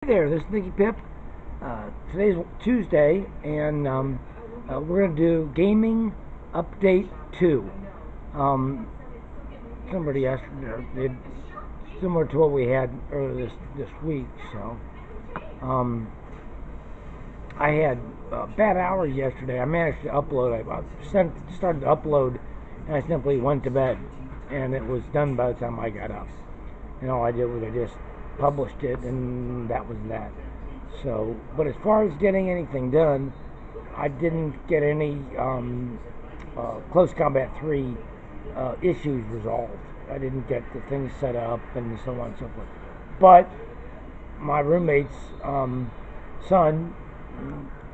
Hey there, this is Nicky Pip. Today's Tuesday, and we're going to do Gaming Update 2. Somebody asked, similar to what we had earlier this week, so I had bad hours yesterday. I managed to upload. I started to upload, and I simply went to bed, and it was done by the time I got up. And all I did was I just published it, and that was that. So, but as far as getting anything done, I didn't get any Close Combat 3 issues resolved. I didn't get the things set up and so on and so forth. But my roommate's son,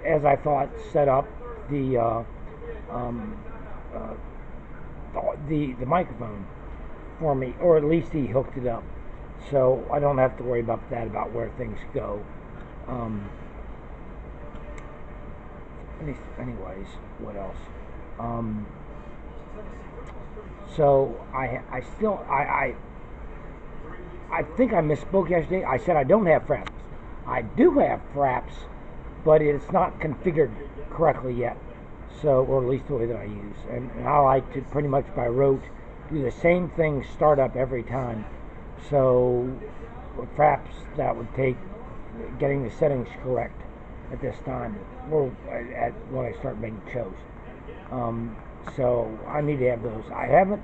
as I thought, set up the microphone for me, or at least he hooked it up. So I don't have to worry about that, about where things go. Anyways, what else? So I think I misspoke yesterday. I said I don't have fraps. I do have fraps, but it's not configured correctly yet. So, or at least the way that I use. And I like to pretty much by rote do the same thing, start up every time. So with fraps, that would take getting the settings correct at this time, or when I start making shows. So I need to have those. I haven't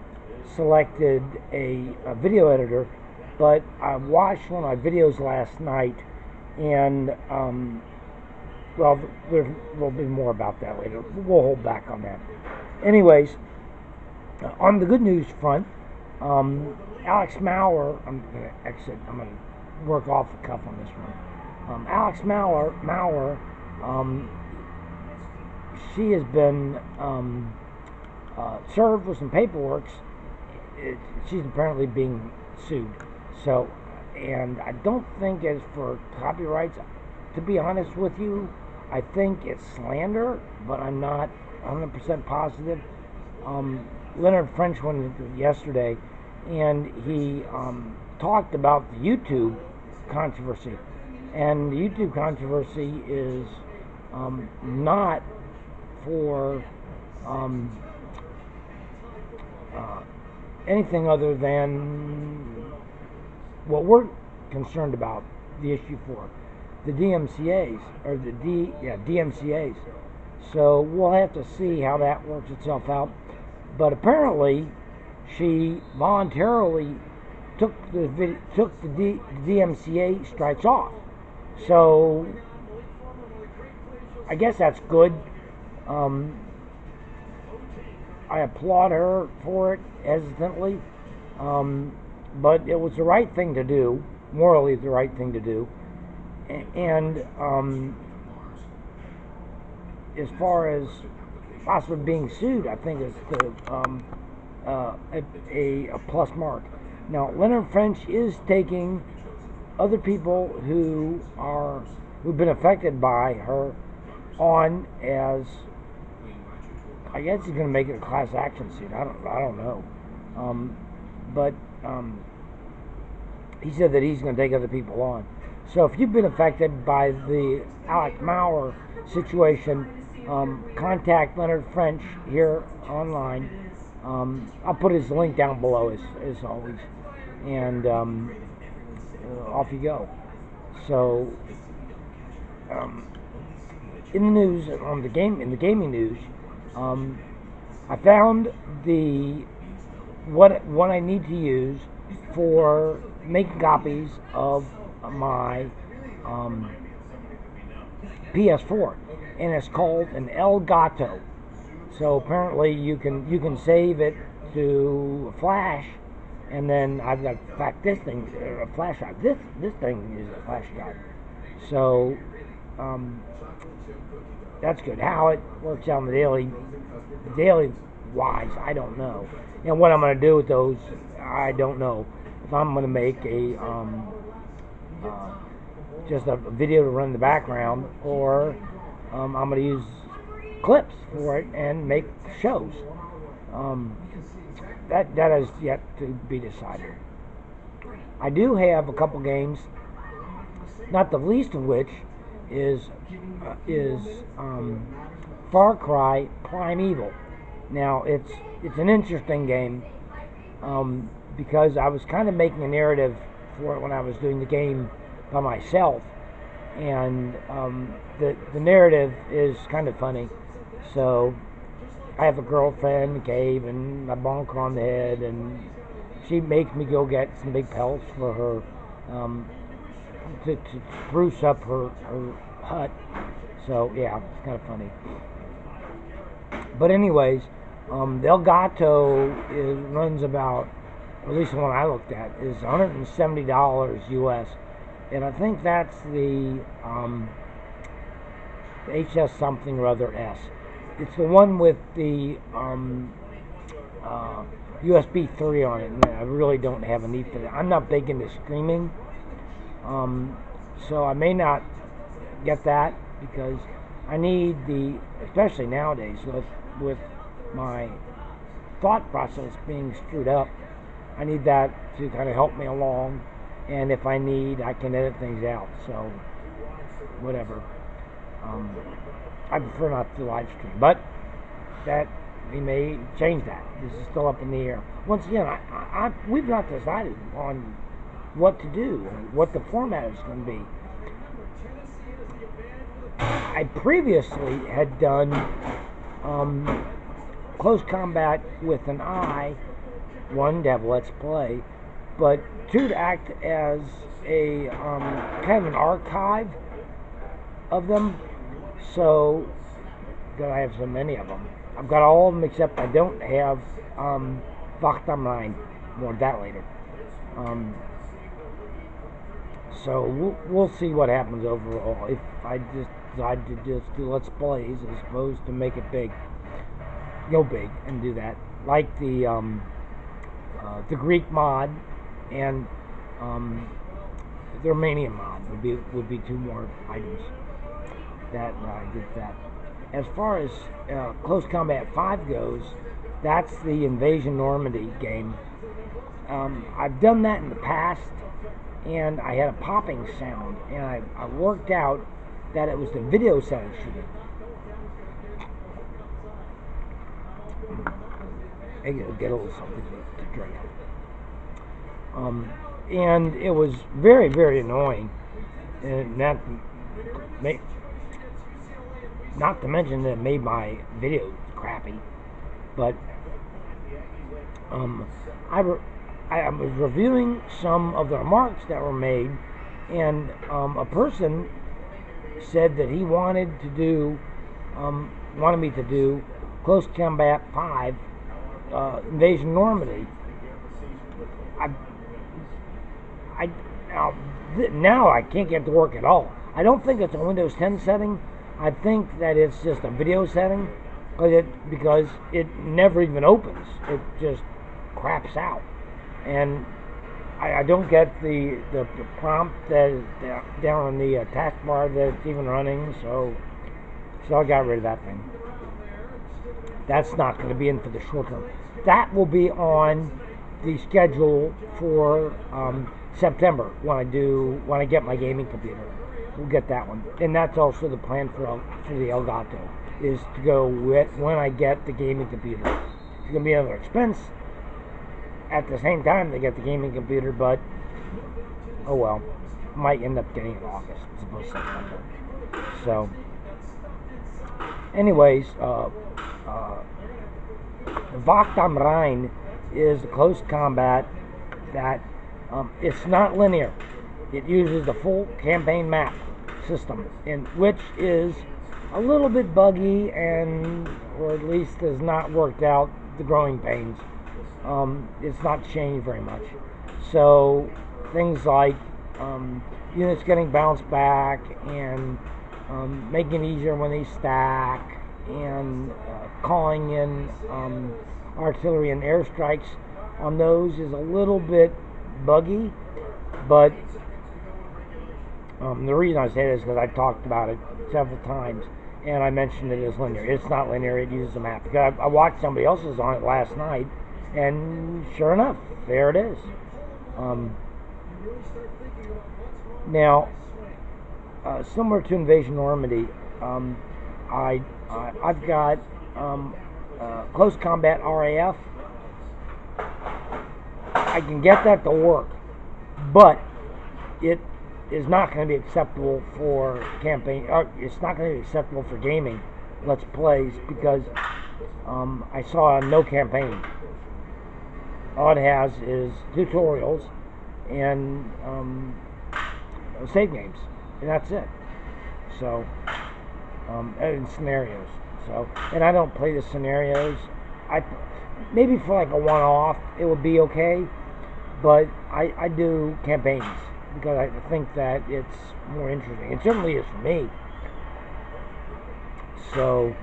selected a video editor, but I watched one of my videos last night, and well, there will be more about that later. We'll hold back on that. Anyways, on the good news front, Alex Maurer, I'm going to exit, I'm going to work off the cuff on this one. Alex Maurer, she has been served with some paperwork. She's apparently being sued. So, and I don't think it's for copyrights. To be honest with you, I think it's slander, but I'm not 100% positive. Leonard French went yesterday, and he talked about the YouTube controversy. And the YouTube controversy is not for anything other than what we're concerned about, the issue for the DMCAs, or DMCAs. So we'll have to see how that works itself out. But apparently, she voluntarily took the DMCA strikes off. So I guess that's good. I applaud her for it hesitantly, but it was the right thing to do. Morally, the right thing to do. And as far as possibly being sued, I think it's a plus mark. Now, Leonard French is taking other people who've been affected by her on as, I guess he's going to make it a class action suit. I don't know. But he said that he's going to take other people on. So if you've been affected by the Alex Maurer situation, contact Leonard French here online. I'll put his link down below as always, and off you go. So in the news, in the gaming news, I found what I need to use for making copies of my PS4, and it's called an Elgato. So apparently you can save it to flash, and then I've got, in fact, this thing, a flash drive. This thing is a flash drive. So that's good. How it works out in the daily wise, I don't know. And what I'm going to do with those, I don't know. If I'm going to make a just a video to run in the background, or I'm going to use clips for it and make shows. That is yet to be decided. I do have a couple games Not the least of which is Far Cry Primeval. Now it's an interesting game because I was kind of making a narrative for it when I was doing the game by myself, and the narrative is kind of funny. So I have a girlfriend, Gabe, and I bonk her on the head, and she makes me go get some big pelts for her to spruce up her hut. So yeah, it's kind of funny. But anyways, the Elgato runs about, or at least the one I looked at, is $170 US, and I think that's the HS something or other S. It's the one with the USB 3 on it, and I really don't have a need for that. I'm not big into streaming, so I may not get that because I need especially nowadays with my thought process being screwed up, I need that to kind of help me along, and if I need, I can edit things out, so whatever. I prefer not to live stream, but that we may change that. This is still up in the air. Once again, we've not decided on what to do, what the format is going to be. I previously had done Close Combat with an Eye, 1 to have Let's Play, but 2 to act as a kind of an archive of them. So that I have so many of them. I've got all of them except I don't have Wacht am Rhein. More of that later. So we'll see what happens overall. If I just decide to just do Let's Plays as opposed to make it big, go big and do that. Like the Greek mod and the Romanian mod would be 2 more items that I did that. As far as Close Combat 5 goes, that's the Invasion Normandy game. I've done that in the past, and I had a popping sound, and I worked out that it was the video settings for it. I get a little something to drink. And it was very, very annoying, and not to mention that it made my video crappy. But I was reviewing some of the remarks that were made, and a person said that he wanted me to do Close Combat 5 Invasion Normandy. Now I can't get it to work at all. I don't think it's a Windows 10 setting. I think that it's just a video setting, because it never even opens. It just craps out, and I don't get the prompt that is down on the taskbar that it's even running. So I got rid of that thing. That's not going to be in for the short term. That will be on the schedule for September when I get my gaming computer. We'll get that one, and that's also the plan for the Elgato, is to go when I get the gaming computer. It's going to be another expense at the same time to get the gaming computer, but oh well, might end up getting it in August as opposed to September. So, anyways, the Wacht am Rhein is a close combat that it's not linear. It uses the full campaign map system, which is a little bit buggy, or at least has not worked out the growing pains. It's not changed very much. So things like units getting bounced back, and making it easier when they stack, and calling in artillery and airstrikes on those is a little bit buggy, but the reason I say this is because I talked about it several times, and I mentioned it as linear. It's not linear. It uses a map. Because I watched somebody else's on it last night, and sure enough, there it is. Now, similar to Invasion Normandy, I've got close combat RAF. I can get that to work, but it is not going to be acceptable for campaign. It's not going to be acceptable for gaming Let's Plays because I saw no campaign. All it has is tutorials and save games, and that's it. So, and scenarios. So, and I don't play the scenarios. Maybe for like a one-off, it would be okay. But I do campaigns because I think that it's more interesting. It certainly is for me. So,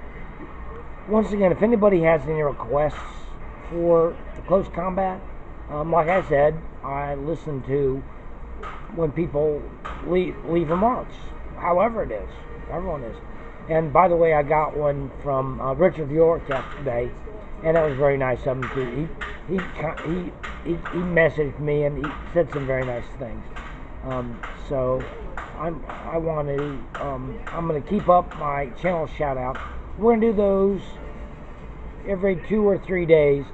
once again, if anybody has any requests for the close combat, like I said, I listen to when people leave remarks, however it is, everyone is. And by the way, I got one from Richard York yesterday, and that was very nice of him too. He messaged me and he said some very nice things. So I'm gonna keep up my channel shout out. We're gonna do those every 2 or 3 days.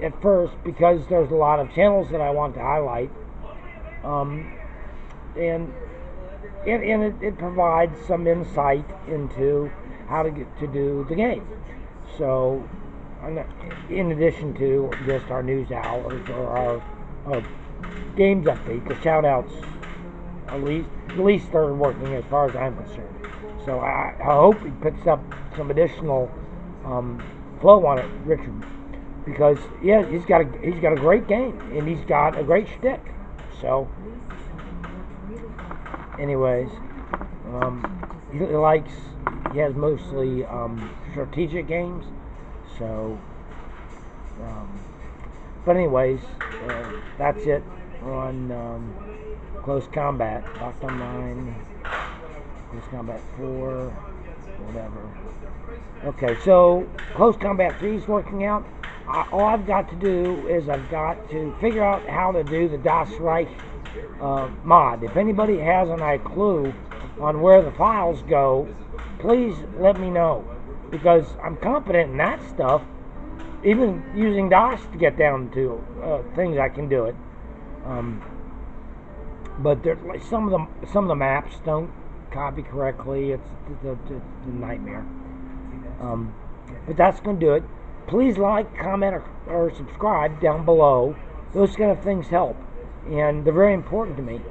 At first, because there's a lot of channels that I want to highlight, and it provides some insight into how to get to do the game. So, in addition to just our news hours or our games update, the shout-outs at least started working as far as I'm concerned. So I hope he picks up some additional flow on it, Richard, because yeah, he's got a great game and he's got a great shtick. So, anyways, he has mostly strategic games. So, but anyways, that's it on Close Combat. Locked Online, Close Combat 4, whatever. Okay, so Close Combat 3 is working out. All I've got to do is I've got to figure out how to do the Das Reich mod. If anybody has any clue on where the files go, please let me know, because I'm confident in that stuff. Even using DOS to get down to things, I can do it. But there's like some of the maps don't copy correctly. It's the nightmare. But that's going to do it. Please like, comment, or subscribe down below. Those kind of things help, and they're very important to me,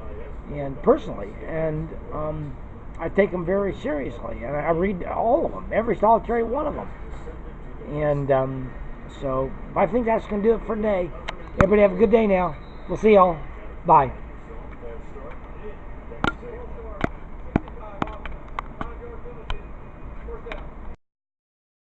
and personally. And I take them very seriously, and I read all of them, every solitary one of them. And so I think that's going to do it for today. Everybody have a good day now. We'll see y'all. Bye.